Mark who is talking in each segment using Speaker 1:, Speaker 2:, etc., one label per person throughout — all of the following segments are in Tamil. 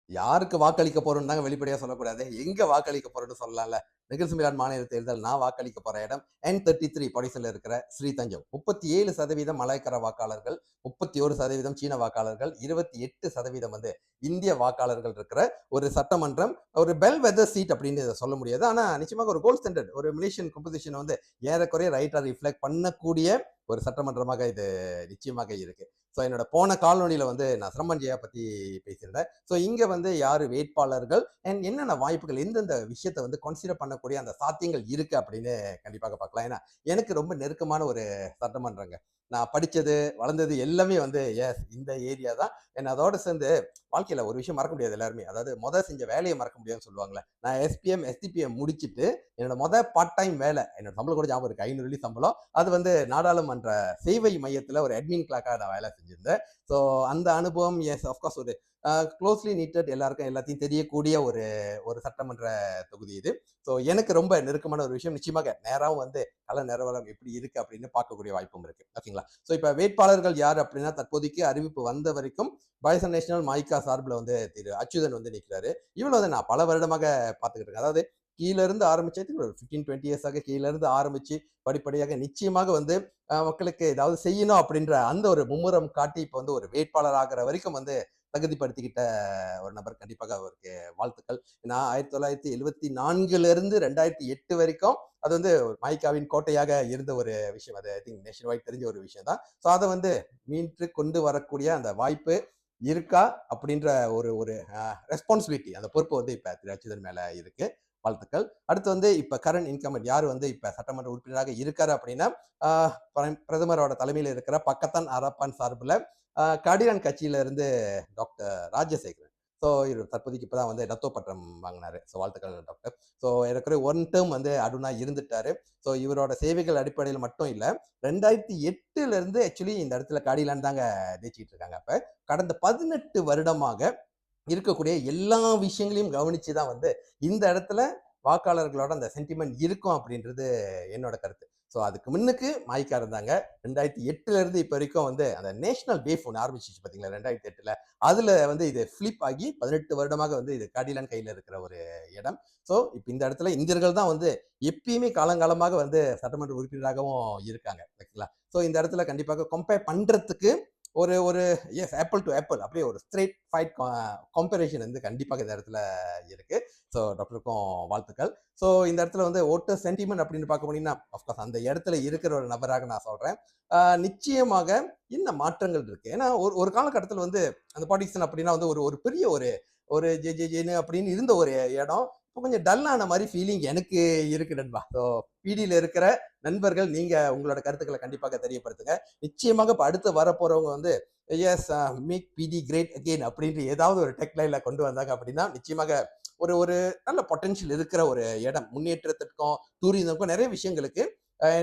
Speaker 1: யாருக்கு வாக்களிக்க போறோம்னு தாங்க வெளிப்படையா சொல்லக்கூடாது. எங்க வாக்களிக்க போறோம்னு சொல்லலாம்ல. நிகழ்ச்சிமிலான் மாநில தேர்தல் நான் வாக்களிக்க போற இடம் N33 பொடிசல்ல இருக்கிற ஸ்ரீதஞ்சம். 37% மலாய்க்கார வாக்காளர்கள், 31% சீன வாக்காளர்கள், 28% வந்து இந்திய வாக்காளர்கள் இருக்கிற ஒரு சட்டமன்றம். ஒரு பெல் வெதர் சீட் அப்படின்னு இத சொல்ல முடியாது. ஆனா நிச்சயமாக ஒரு கோல்ட் ஸ்டாண்டர்ட் ஒரு மலேசியன் கம்போசிஷன் வந்து ஏறக்குறைய ரைட்டா ரிஃப்ளெக்ட் பண்ணக்கூடிய ஒரு சட்டமன்றமாக இது நிச்சயமாக இருக்கு. ஸோ என்னோட போன காலொனியில வந்து நான் சிரமஞ்சயா பத்தி பேசியிருந்தேன். ஸோ இங்க வந்து யாரு வேட்பாளர்கள் அண்ட் என்னென்ன வாய்ப்புகள் எந்தெந்த விஷயத்த வந்து கன்சிடர் பண்ணக்கூடிய அந்த சாத்தியங்கள் இருக்கு அப்படின்னு கண்டிப்பாக பார்க்கலாம். ஏன்னா எனக்கு ரொம்ப நெருக்கமான ஒரு சட்டமன்றங்க. நான் படிச்சது வளர்ந்தது எல்லாமே வந்து எஸ் இந்த ஏரியா தான். என்ன அதோட சேர்ந்து வாழ்க்கையில ஒரு விஷயம் மறக்க முடியாது எல்லாருமே. அதாவது செஞ்ச வேலையை மறக்க முடியாதுன்னு சொல்லுவாங்கல்ல. நான் எஸ்பிஎம் எஸ்டிபிஎம் முடிச்சுட்டு என்னோட பார்ட் டைம் வேலை என்னோட சம்பளம் கூட ஞாபகம் இருக்கு 500 வெள்ளி சம்பளம். அது வந்து நாடாளுமன்ற சேவை மையத்துல ஒரு அட்மின் கிளாக்காக நான் வேலை செஞ்சிருந்தேன். ஸோ அந்த அனுபவம் எஸ் அஃப்கோர்ஸ் ஒரு க்ளோஸ்லி நீட்டட் எல்லாருக்கும் எல்லாத்தையும் தெரியக்கூடிய ஒரு ஒரு சட்டமன்ற தொகுதி இது. ஸோ எனக்கு ரொம்ப நெருக்கமான ஒரு விஷயம். நிச்சயமாக நேராவும் வந்து கள நிலவரம் எப்படி இருக்கு அப்படின்னு பார்க்கக்கூடிய வாய்ப்பும் இருக்கு. ஓகேங்களா? ஸோ இப்போ வேட்பாளர்கள் யார் அப்படின்னா தற்போதைக்கு அறிவிப்பு வந்த வரைக்கும் பாய்சன் நேஷனல் மாய்கா சார்பில் வந்து திரு அச்சுதன் வந்து நிற்கிறாரு. இவனை வந்து நான் பல வருடமாக பார்த்துக்கிட்டு இருக்கேன். அதாவது கீழ இருந்து ஆரம்பிச்சு ஒரு 15-20 இயர்ஸாக கீழ இருந்து ஆரம்பிச்சு படிப்படியாக நிச்சயமாக வந்து மக்களுக்கு ஏதாவது செய்யணும் அப்படின்ற அந்த ஒரு மும்முரம் காட்டி இப்போ வந்து ஒரு வேட்பாளர் ஆகிற வரைக்கும் வந்து தகுதிப்படுத்திக்கிட்ட ஒரு நபர். கண்டிப்பாக அவருக்கு வாழ்த்துக்கள். நான் 1974 இருந்து 2008 வரைக்கும் அது வந்து மைக்காவின் கோட்டையாக இருந்த ஒரு விஷயம். அது ஐ திங்க் நேஷன் வைட் தெரிஞ்ச ஒரு விஷயம் தான். ஸோ அதை வந்து மீட்டு கொண்டு வரக்கூடிய அந்த வாய்ப்பு இருக்கா அப்படின்ற ஒரு ஒரு ரெஸ்பான்சிபிலிட்டி அந்த பொறுப்பு வந்து இப்ப திரு அச்சுதன் மேல இருக்கு. வாழ்த்துக்கள். அடுத்து வந்து இப்ப கரண்ட் இன்கம்பன்ட் யார் வந்து இப்ப சட்டமன்ற உறுப்பினராக இருக்காரு அப்படின்னா பிரதமரோட தலைமையில் இருக்கிற பக்கத்தான் அரப்பான் சார்பில் கடிரான் கட்சியில இருந்து டாக்டர் ராஜசேகரன். ஸோ இவர் தற்போதைக்கு இப்பதான் வந்து டத்தோ பட்டம் வாங்கினாரு. ஸோ வாழ்த்துக்கள் டாக்டர். ஸோ ஏறக்குறைய ஒன் டேர்ம் வந்து அடுனா இருந்துட்டாரு. ஸோ இவரோட சேவைகள் அடிப்படையில் மட்டும் இல்ல 2008 இருந்து ஆக்சுவலி இந்த இடத்துல காடிலான் தாங்க ஜெயிச்சிட்டு இருக்காங்க. அப்ப கடந்த 18 வருடமாக இருக்கக்கூடிய எல்லா விஷயங்களையும் கவனிச்சு தான் வந்து இந்த இடத்துல வாக்காளர்களோட அந்த சென்டிமெண்ட் இருக்கும் அப்படின்றது என்னோட கருத்து. ஸோ அதுக்கு முன்னுக்கு மாய்க்கா இருந்தாங்க. 2008 இருந்து இப்போ வரைக்கும் வந்து அந்த நேஷனல் வேவ் ஒன்று ஆரம்பிச்சிச்சு பார்த்தீங்களா 2008 அதுல வந்து இது ஃபிளிப் ஆகி 18 வருடமாக வந்து இது காடிலான் கையில் இருக்கிற ஒரு இடம். ஸோ இப்போ இந்த இடத்துல இந்தியர்கள் தான் வந்து எப்பயுமே காலங்காலமாக வந்து சட்டமன்ற உறுப்பினராகவும் இருக்காங்க. ஓகேங்களா? ஸோ இந்த இடத்துல கண்டிப்பாக கம்பேர் பண்றதுக்கு ஒரு ஒரு எஸ் ஆப்பிள் டு ஆப்பிள் அப்படியே ஒரு ஸ்ட்ரெயிட் ஃபைட் கம்பேரிஷன் வந்து கண்டிப்பாக இந்த இடத்துல இருக்கு. ஸோ டாக்டருக்கும் வாழ்த்துக்கள். ஸோ இந்த இடத்துல வந்து ஓட்டர் சென்டிமெண்ட் அப்படின்னு பார்க்க போனீங்கன்னா அஃப்கோர்ஸ் அந்த இடத்துல இருக்கிற ஒரு நபராக நான் சொல்றேன். நிச்சயமாக என்ன மாற்றங்கள் இருக்கு. ஏன்னா ஒரு ஒரு காலகட்டத்தில் வந்து அந்த பாலிடிக்ஸ் அப்படின்னா வந்து ஒரு ஒரு பெரிய ஒரு ஒரு ஜே ஜே ஜேன்னு அப்படின்னு இருந்த ஒரு இடம் இப்போ கொஞ்சம் டல்லான மாதிரி ஃபீலிங் எனக்கு இருக்கு நண்பா. ஸோ பிடியில் இருக்கிற நண்பர்கள் நீங்க உங்களோட கருத்துக்களை கண்டிப்பாக தெரியப்படுத்துங்க. நிச்சயமாக இப்ப அடுத்து வரப்போறவங்க வந்து எஸ் மேக் பிடி கிரேட் அகெயின் அப்படின்ற ஏதாவது ஒரு டெக்லைன்ல கொண்டு வந்தாங்க அப்படின்னா நிச்சயமாக ஒரு ஒரு நல்ல பொட்டன்ஷியல் இருக்கிற ஒரு இடம். முன்னேற்றத்திற்கும் டூரிசம்க்கும் நிறைய விஷயங்களுக்கு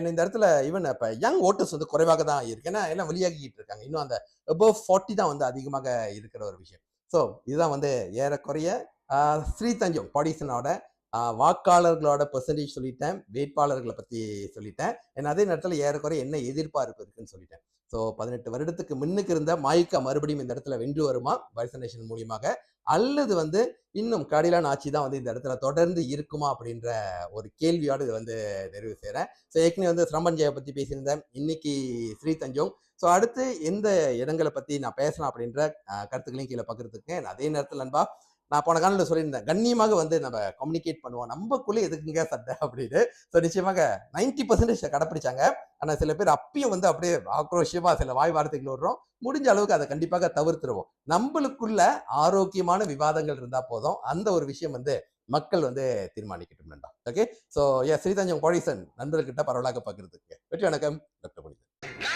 Speaker 1: இந்த இடத்துல ஈவன் இப்ப யங் ஓட்டர்ஸ் வந்து குறைவாக தான் இருக்கு. ஏன்னா எல்லாம் வெளியாகிட்டு இருக்காங்க. இன்னும் அந்த அபவ் 40 தான் வந்து அதிகமாக இருக்கிற ஒரு விஷயம். ஸோ இதுதான் வந்து ஏறக்குறைய ஸ்ரீதஞ்சம் பாடிசனோட வாக்காளர்களோட பெர்சன்டேஜ் சொல்லிட்டேன். வேட்பாளர்களை பத்தி சொல்லிட்டேன். அதே நேரத்தில் ஏறக்குறைய என்ன எதிர்பார்ப்பு இருக்குன்னு சொல்லிட்டேன். ஸோ 18 வருடத்துக்கு முன்னுக்கு இருந்த மாய்க்கா மறுபடியும் இந்த இடத்துல வென்று வருமா வேக்சினேஷன் மூலியமாக, அல்லது வந்து இன்னும் காடிலான் ஆட்சி தான் வந்து இந்த இடத்துல தொடர்ந்து இருக்குமா அப்படின்ற ஒரு கேள்வியோடு இது வந்து நிறைவு செய்கிறேன். ஸோ ஏற்கனவே வந்து சிரம்பஞ்சயை பற்றி பேசியிருந்தேன். இன்னைக்கு ஸ்ரீதஞ்சம். ஸோ அடுத்து எந்த இடங்களை பற்றி நான் பேசலாம் அப்படின்ற கருத்துக்களையும் கீழே பகிர்ந்துருக்கேன். அதே நேரத்தில் நண்பா நான் போன காலையில் சொல்லியிருந்தேன் கண்ணியமாக வந்து நம்ம கம்யூனிகேட் பண்ணுவோம் நம்மக்குள்ளே எதுக்குங்க சட்டை அப்படின்னு. ஸோ நிச்சயமாக 90% கடைப்பிடிச்சாங்க. ஆனால் சில பேர் அப்பயும் வந்து அப்படியே ஆக்ரோஷமா சில வாய் வார்த்தைகள் விடுறோம். முடிஞ்ச அளவுக்கு அதை கண்டிப்பாக தவிர்த்துருவோம். நம்மளுக்குள்ள ஆரோக்கியமான விவாதங்கள் இருந்தா போதும். அந்த ஒரு விஷயம் வந்து மக்கள் வந்து தீர்மானிக்கட்டும் நண்பா. ஓகே. ஸோ ஸ்ரீதஞ்சம் கோடிசன் நண்பர்கிட்ட பரவலாக பகிர்ந்துக்கு வெற்றி வணக்கம் டாக்டர் புனிதன்.